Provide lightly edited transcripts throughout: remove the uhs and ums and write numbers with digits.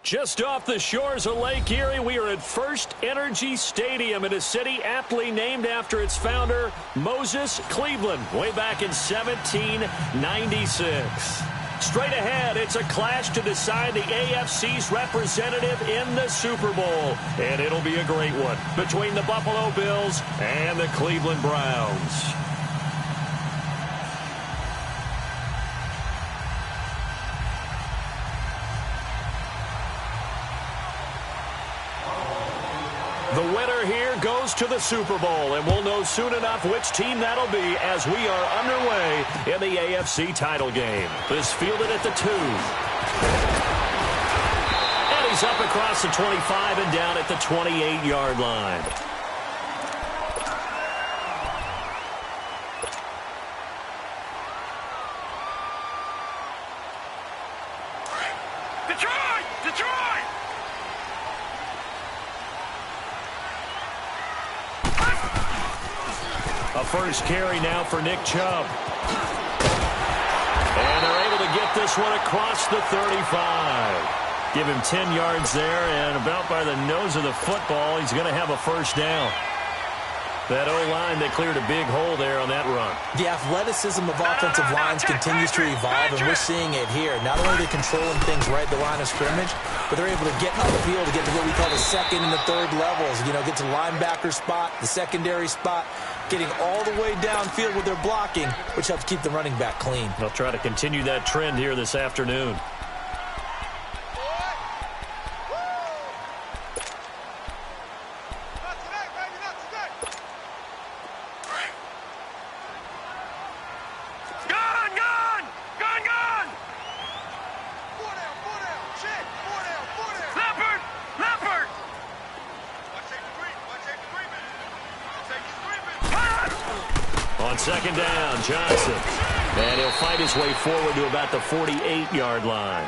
Just off the shores of Lake Erie, we are at First Energy Stadium in a city aptly named after its founder, Moses Cleveland, way back in 1796. Straight ahead, it's a clash to decide the AFC's representative in the Super Bowl. And it'll be a great one between the Buffalo Bills and the Cleveland Browns. The winner here goes to the Super Bowl, and we'll know soon enough which team that'll be as we are underway in the AFC title game. This fielded at the 2. And he's up across the 25 and down at the 28-yard line. Detroit! Detroit! A first carry now for Nick Chubb. And they're able to get this one across the 35. Give him 10 yards there, and about by the nose of the football, he's going to have a first down. That O-line, they cleared a big hole there on that run. The athleticism of offensive lines continues to evolve, and we're seeing it here. Not only are they controlling things right at the line of scrimmage, but they're able to get on the field to get to what we call the second and the third levels. You know, get to the linebacker spot, the secondary spot, getting all the way downfield with their blocking, which helps keep the running back clean. They'll try to continue that trend here this afternoon. On second down, Johnson. And he'll fight his way forward to about the 48-yard line.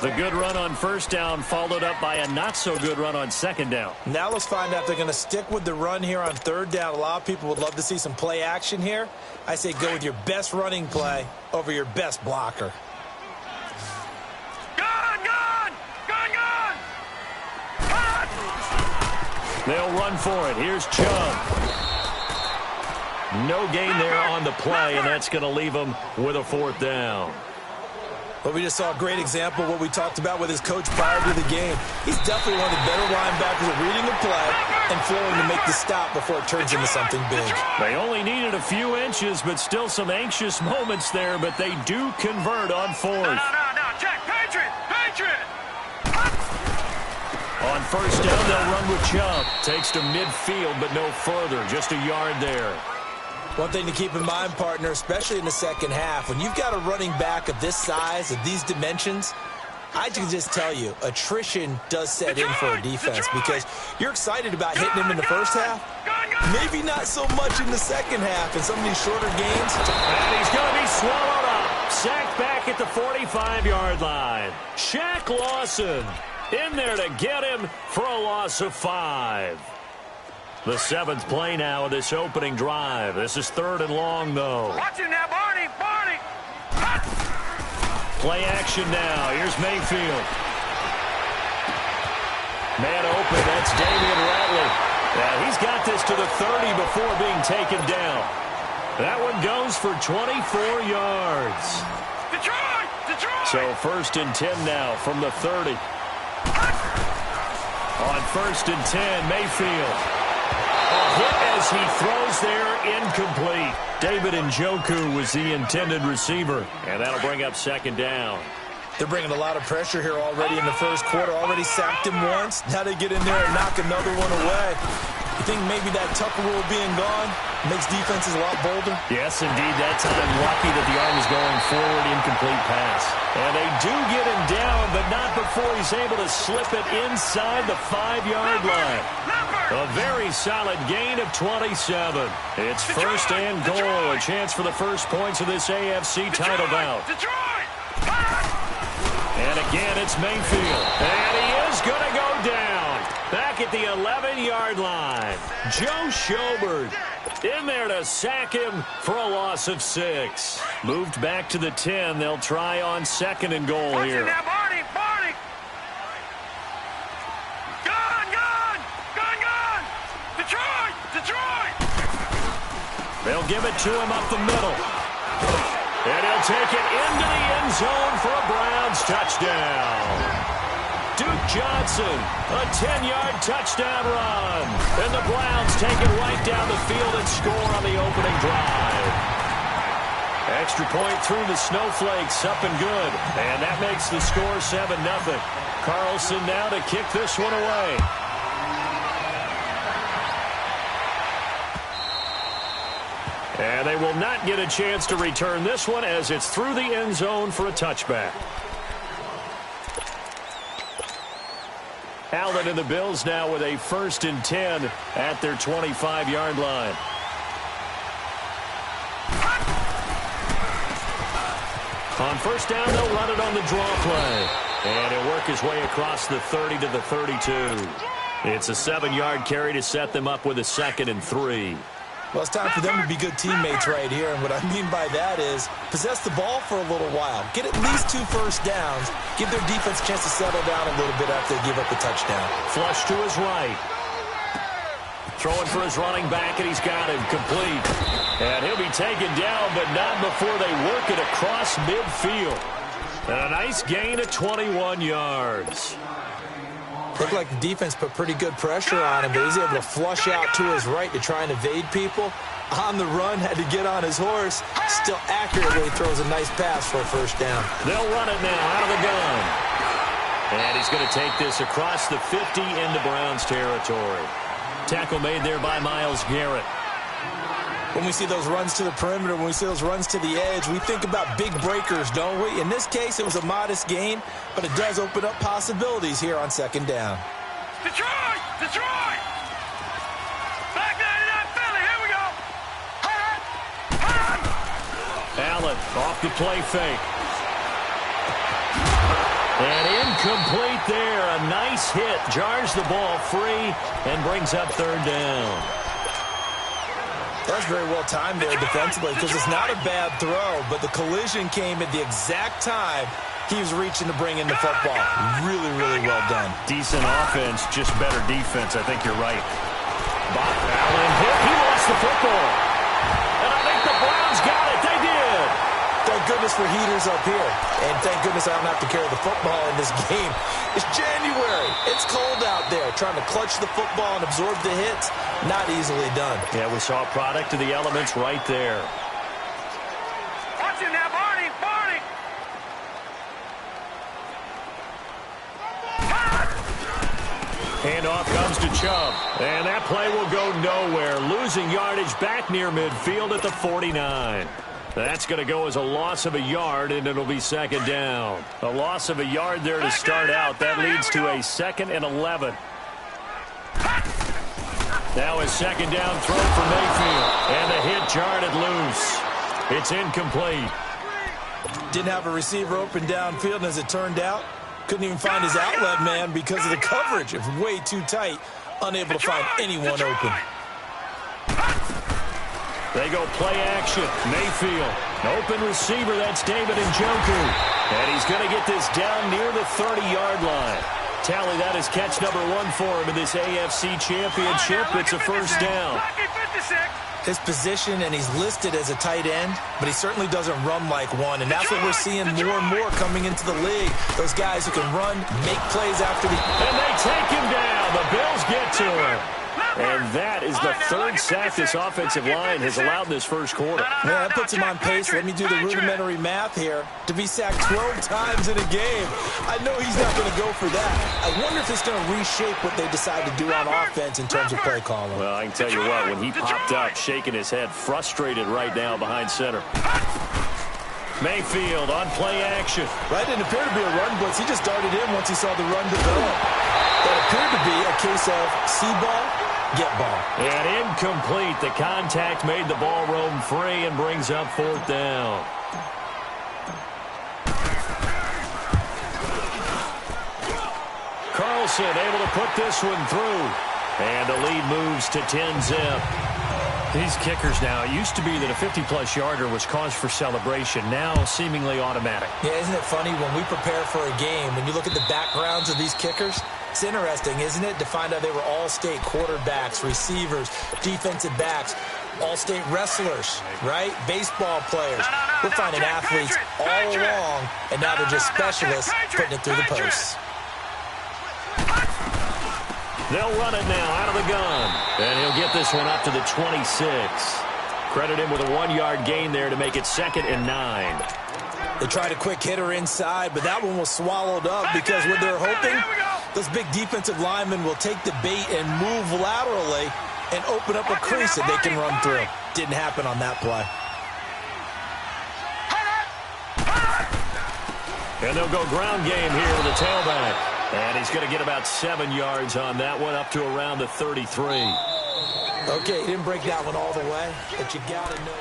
The good run on first down followed up by a not-so-good run on second down. Now let's find out if they're going to stick with the run here on third down. A lot of people would love to see some play action here. I say go with your best running play over your best blocker. They'll run for it. Here's Chubb. No gain there on the play, and that's going to leave him with a fourth down. Well, we just saw a great example of what we talked about with his coach prior to the game. He's definitely one of the better linebackers at reading the play and flowing to make the stop before it turns into something big. They only needed a few inches, but still some anxious moments there, but they do convert on fourth. No, check, Patriot! On first down, they'll run with Chubb. Takes to midfield, but no further. Just a yard there. One thing to keep in mind, partner, especially in the second half, when you've got a running back of this size, of these dimensions, I can just tell you, attrition does set in for a defense because you're excited about hitting him in the first half. Maybe not so much in the second half in some of these shorter games. And he's going to be swallowed up. Sacked back at the 45-yard line. Shaq Lawson in there to get him for a loss of 5. The 7th play now of this opening drive. This is third and long, though. Watch it now, Barney! Play action now. Here's Mayfield. Man open. That's Damian Ratley. Yeah, he's got this to the 30 before being taken down. That one goes for 24 yards. Detroit! So first and 10 now from the 30. On first and 10, Mayfield. A hit as he throws there, incomplete. David Njoku was the intended receiver, and that'll bring up second down. They're bringing a lot of pressure here already in the first quarter. Already sacked him once. Now they get in there and knock another one away. You think maybe that Tucker rule being gone makes defenses a lot bolder? Yes, indeed. That time, lucky that the arm was going forward, incomplete pass. And they do get him down, but not before he's able to slip it inside the 5-yard line. A very solid gain of 27. It's first and goal, a chance for the first points of this AFC title bout. And again, it's Mayfield. And he is going to go down. Back at the 11-yard line. Joe Schobert in there to sack him for a loss of 6. Moved back to the 10. They'll try on second and goal here. They'll give it to him up the middle. And he'll take it into the end zone for a Browns touchdown. Duke Johnson, a 10-yard touchdown run. And the Browns take it right down the field and score on the opening drive. Extra point through the Snowflakes, up and good. And that makes the score 7-0. Carlson now to kick this one away. And they will not get a chance to return this one as it's through the end zone for a touchback. Allen and the Bills now with a 1st and 10 at their 25-yard line. On first down, they'll run it on the draw play. And he'll work his way across the 30 to the 32. It's a 7-yard carry to set them up with a 2nd and 3. Well, it's time for them to be good teammates right here. And what I mean by that is possess the ball for a little while. Get at least 2 first downs. Give their defense a chance to settle down a little bit after they give up the touchdown. Flush to his right. Throwing for his running back, and he's got him complete. And he'll be taken down, but not before they work it across midfield. And a nice gain of 21 yards. Looked like the defense put pretty good pressure on him, but he's able to flush out to his right to try and evade people. On the run, had to get on his horse. Still accurately throws a nice pass for a first down. They'll run it now out of the gun. And he's going to take this across the 50 into Browns territory. Tackle made there by Myles Garrett. When we see those runs to the perimeter, when we see those runs to the edge, we think about big breakers, don't we? In this case, it was a modest gain, but it does open up possibilities here on 2nd down. Detroit! Detroit! Back 99 Philly, here we go! Allen off the play fake. And incomplete there. A nice hit. Jars the ball free and brings up 3rd down. That was very well timed there defensively because it's not a bad throw, but the collision came at the exact time he was reaching to bring in the football. Really, really well done. Decent offense, just better defense. I think you're right. Allen hit. He lost the football. And I think the Browns got it. They did. Thank goodness for heaters up here. And thank goodness I don't have to carry the football in this game. It's January. It's cold out there. Trying to clutch the football and absorb the hits, not easily done. Yeah, we saw a product of the elements right there. Watch it now, Barney! Barney! Handoff comes to Chubb. And that play will go nowhere. Losing yardage back near midfield at the 49. That's going to go as a loss of a yard, and it'll be 2nd down. A loss of a yard there to start out. That leads to a 2nd and 11. Now a 2nd down throw for Mayfield. And the hit jarred it loose. It's incomplete. Didn't have a receiver open downfield, and as it turned out, couldn't even find his outlet man because of the coverage. It was way too tight. Unable to find anyone open. They go play action. Mayfield. Open receiver. That's David Njoku. And he's going to get this down near the 30-yard line. Tally, that is catch number 1 for him in this AFC Championship. It's a first down. His position, and he's listed as a tight end, but he certainly doesn't run like one. And that's what we're seeing more and more coming into the league. Those guys who can run, make plays after the... And they take him down. The Bills get to him. And that is the 3rd sack this offensive line has allowed in this first quarter. Man, that puts him on pace. Let me do the rudimentary math here. To be sacked 12 times in a game, I know he's not going to go for that. I wonder if it's going to reshape what they decide to do on offense in terms of play calling. Well, I can tell you what, when he popped up, shaking his head, frustrated right now behind center. Mayfield on play action. That didn't appear to be a run blitz. He just darted in once he saw the run develop. That appeared to be a case of see ball, get ball. And incomplete. The contact made the ball roam free and brings up 4th down. Carlson able to put this one through. And the lead moves to 10-zip. These kickers now, it used to be that a 50-plus yarder was cause for celebration. Now seemingly automatic. Yeah, isn't it funny when we prepare for a game, when you look at the backgrounds of these kickers, it's interesting, isn't it, to find out they were all-state quarterbacks, receivers, defensive backs. All-state wrestlers, right? Baseball players. We're finding athletes all along, and now they're just specialists putting it through the posts. They'll run it now out of the gun. And he'll get this one up to the 26. Credit him with a 1-yard gain there to make it 2nd and 9. They tried a quick hitter inside, but that one was swallowed up because what they're hoping, those big defensive linemen will take the bait and move laterally and open up a crease that they can run through. Didn't happen on that play. And they'll go ground game here with the tailback. And he's going to get about 7 yards on that one, up to around the 33. Okay, he didn't break that one all the way, but you got to know.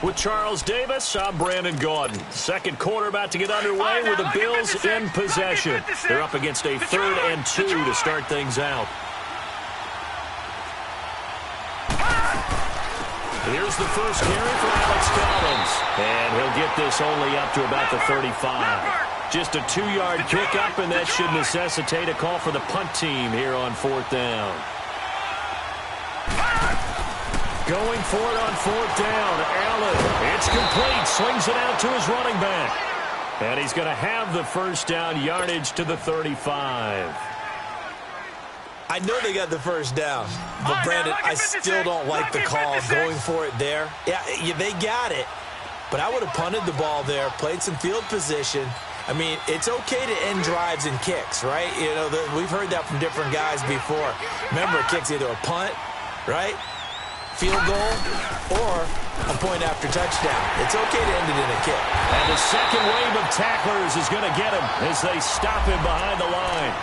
With Charles Davis, I'm Brandon Gaudin. Second quarter about to get underway with the Bills in possession. They're up against a 3rd and 2 to start things out. Here's the first carry for Alex Collins. And he'll get this only up to about the 35. Just a 2-yard pickup, and that should necessitate a call for the punt team here on 4th down. Going for it on 4th down. Allen, it's complete. Swings it out to his running back. And he's going to have the first down, yardage to the 35. I know they got the first down, but Brandon, I still don't like the call going for it there. Yeah, they got it, but I would have punted the ball there, played some field position. I mean, it's okay to end drives and kicks, right? You know, we've heard that from different guys before. Remember, a kick's either a punt, right, field goal, or a point after touchdown. It's okay to end it in a kick. And the second wave of tacklers is going to get him as they stop him behind the line.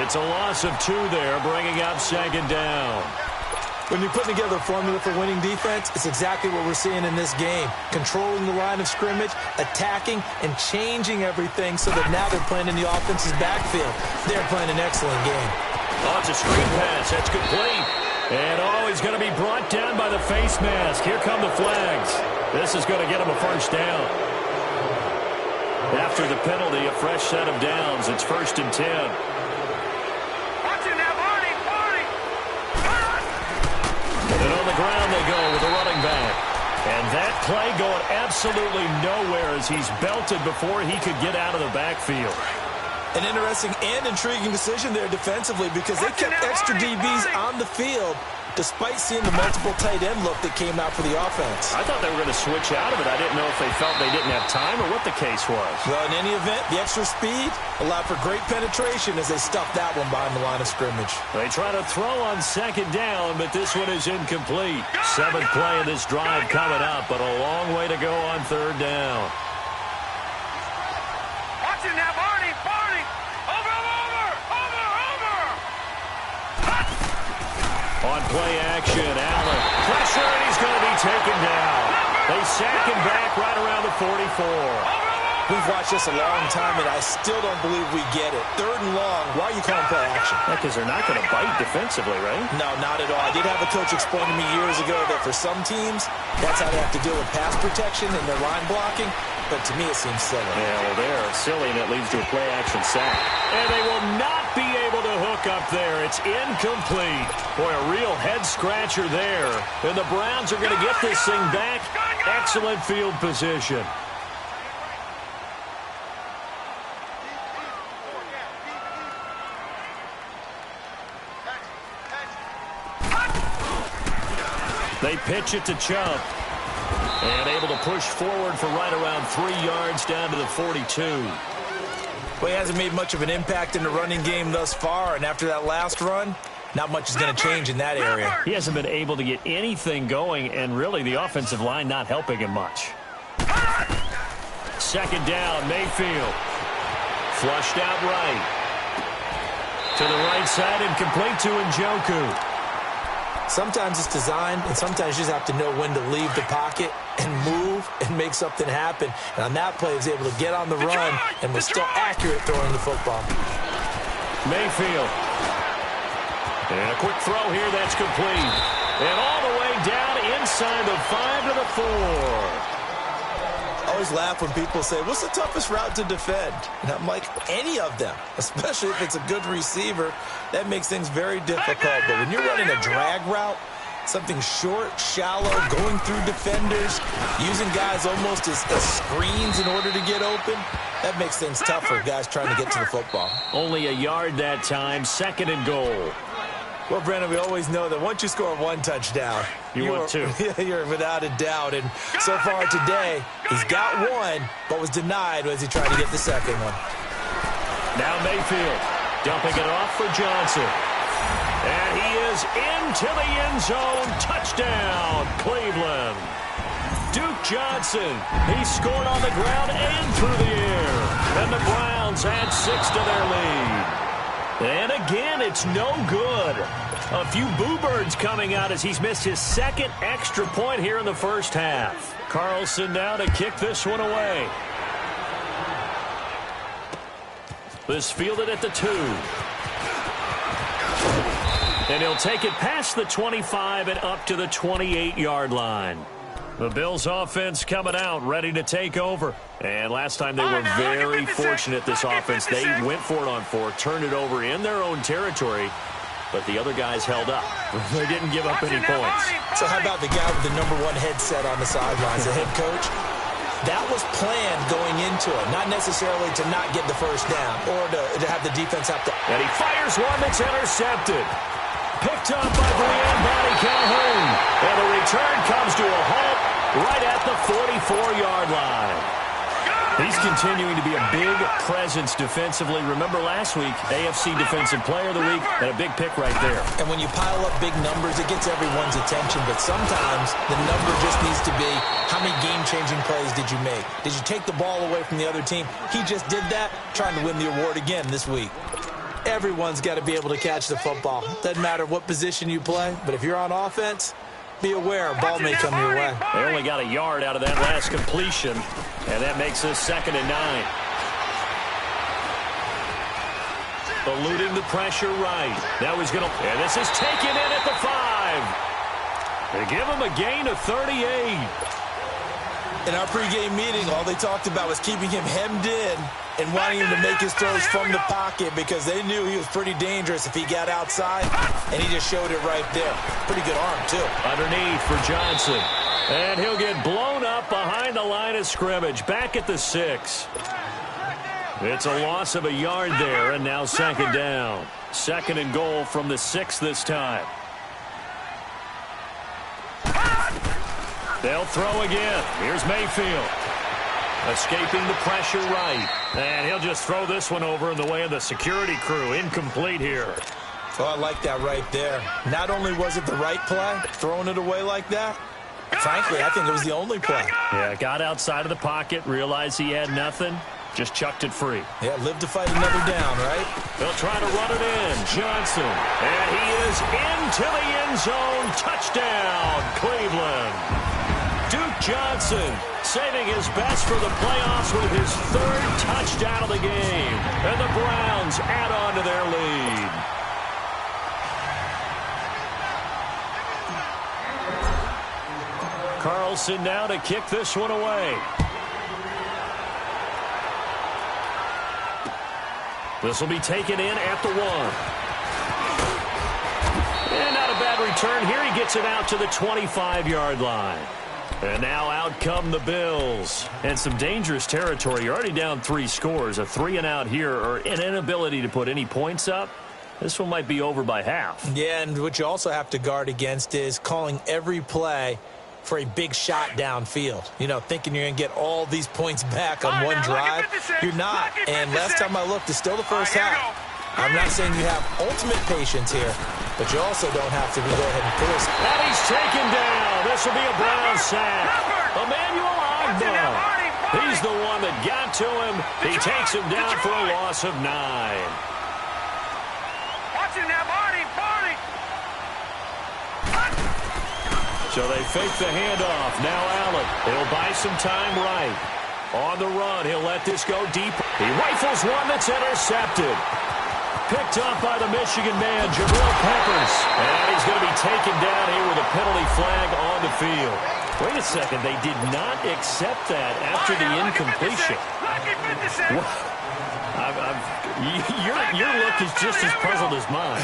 It's a loss of 2 there, bringing up 2nd down. When you're putting together a formula for winning defense, it's exactly what we're seeing in this game. Controlling the line of scrimmage, attacking, and changing everything so that now they're playing in the offense's backfield. They're playing an excellent game. Oh, it's a screen pass. That's complete. And, he's going to be brought down by the face mask. Here come the flags. This is going to get him a first down. After the penalty, a fresh set of downs. It's 1st and 10. And on the ground they go with the running back. And that play going absolutely nowhere as he's belted before he could get out of the backfield. An interesting and intriguing decision there defensively because they kept extra DBs on the field despite seeing the multiple tight end look that came out for the offense. I thought they were going to switch out of it. I didn't know if they felt they didn't have time or what the case was. Well, in any event, the extra speed allowed for great penetration as they stuffed that one behind the line of scrimmage. They try to throw on 2nd down, but this one is incomplete. 7th play of this drive coming up, but a long way to go on 3rd down. Watch it now, Barney! Over! On play action, Allen. Pressure, and he's going to be taken down. They sack him back right around the 44. We've watched this a long time, and I still don't believe we get it. 3rd and long, why are you calling play action? Because they're not going to bite defensively, right? No, not at all. I did have a coach explain to me years ago that for some teams, that's how they have to deal with pass protection and their line blocking. But to me, it seems silly. Yeah, well, they're silly, and it leads to a play-action sack. And they will not be able to hook up there. It's incomplete. Boy, a real head-scratcher there. And the Browns are going to get this thing back. Excellent field position. They pitch it to Chubb. And able to push forward for right around 3 yards down to the 42. Well, he hasn't made much of an impact in the running game thus far, and after that last run, not much is going to change in that area. He hasn't been able to get anything going, and really the offensive line not helping him much. 2nd down, Mayfield. Flushed out right. To the right side and complete to Njoku. Sometimes it's designed, and sometimes you just have to know when to leave the pocket and move and make something happen. And on that play, he was able to get on the run and was still accurate throwing the football. Mayfield. And a quick throw here, that's complete. And all the way down inside the 5 to the 4. I always laugh when people say, what's the toughest route to defend? And I'm like, any of them, especially if it's a good receiver. That makes things very difficult. But when you're running a drag route, Something short, shallow, going through defenders, using guys almost as screens in order to get open. That makes things tough for guys trying to get to the football. Only a yard that time, 2nd and goal. Well, Brandon, we always know that once you score one touchdown, want two. You're without a doubt. And so far today, he's got one, but was denied as he tried to get the second one. Now Mayfield dumping it off for Johnson. And he is into the end zone. Touchdown, Cleveland. Duke Johnson, he scored on the ground and through the air. And the Browns add 6 to their lead. And again, it's no good. A few boo birds coming out as he's missed his 2nd extra point here in the first half. Carlson now to kick this one away. This fielded at the 2. And he'll take it past the 25 and up to the 28-yard line. The Bills offense coming out, ready to take over. And last time they were very fortunate, this offense. They went for it on 4, turned it over in their own territory, but the other guys held up. They didn't give up any points. So how about the guy with the #1 headset on the sidelines, the head coach? That was planned going into it, not necessarily to not get the first down or to have the defense have to. And he fires one that's intercepted. Picked up by Brian Body Calhoun. And the return comes to a halt right at the 44-yard line. He's continuing to be a big presence defensively. Remember last week, AFC Defensive Player of the Week, and a big pick right there. And when you pile up big numbers, it gets everyone's attention. But sometimes the number just needs to be, how many game-changing plays did you make? Did you take the ball away from the other team? He just did that, trying to win the award again this week. Everyone's got to be able to catch the football. Doesn't matter what position you play, but if you're on offense, be aware a ball may come your way. They only got a yard out of that last completion, and that makes this 2nd and 9. Eluding the pressure right. Now he's going to, and this is taken in at the 5. They give him a gain of 38. In our pregame meeting, all they talked about was keeping him hemmed in and wanting him to make his throws from the pocket because they knew he was pretty dangerous if he got outside, and he just showed it right there. Pretty good arm, too. Underneath for Johnson. And he'll get blown up behind the line of scrimmage, back at the 6. It's a loss of a yard there, and now 2nd down. 2nd and goal from the 6 this time. They'll throw again. Here's Mayfield. Escaping the pressure right. And he'll just throw this one over in the way of the security crew. Incomplete here. Oh, I like that right there. Not only was it the right play, throwing it away like that, frankly, I think it was the only play. Yeah, got outside of the pocket, realized he had nothing, just chucked it free. Yeah, live to fight another down, right? They'll try to run it in. Johnson. And he is into the end zone. Touchdown, Cleveland. Duke Johnson saving his best for the playoffs with his 3rd touchdown of the game. And the Browns add on to their lead. Carlson now to kick this one away. This will be taken in at the 1. And not a bad return here. He gets it out to the 25-yard line. And now out come the Bills. And some dangerous territory. You're already down 3 scores. A 3-and-out here, or an inability to put any points up. This one might be over by half. Yeah, and what you also have to guard against is calling every play for a big shot downfield. You know, thinking you're going to get all these points back on one drive. You're not. And last time I looked, it's still the first half. I'm not saying you have ultimate patience here, but you also don't have to go ahead and force it. And he's taken down. This will be a Brown sack. Emmanuel Ogbah. He's the one that got to him. He takes him down for a loss of 9. Watch it now, Barney. So they fake the handoff. Now Allen. He'll buy some time right. On the run, he'll let this go deep. He rifles one that's intercepted. Picked up by the Michigan man, Jabril Peppers. And he's going to be taken down here with a penalty flag on the field. Wait a second. They did not accept that after the incompletion. Your look is just as puzzled as mine.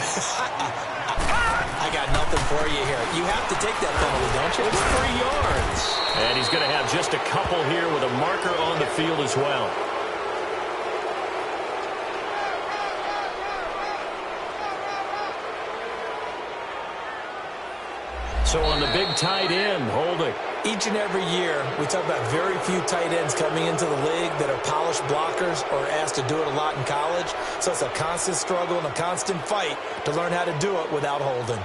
I got nothing for you here. You have to take that penalty, don't you? It's 3 yards. And he's going to have just a couple here with a marker on the field as well. So on the big tight end, holding. Each and every year, we talk about very few tight ends coming into the league that are polished blockers or asked to do it a lot in college. So it's a constant struggle and a constant fight to learn how to do it without holding.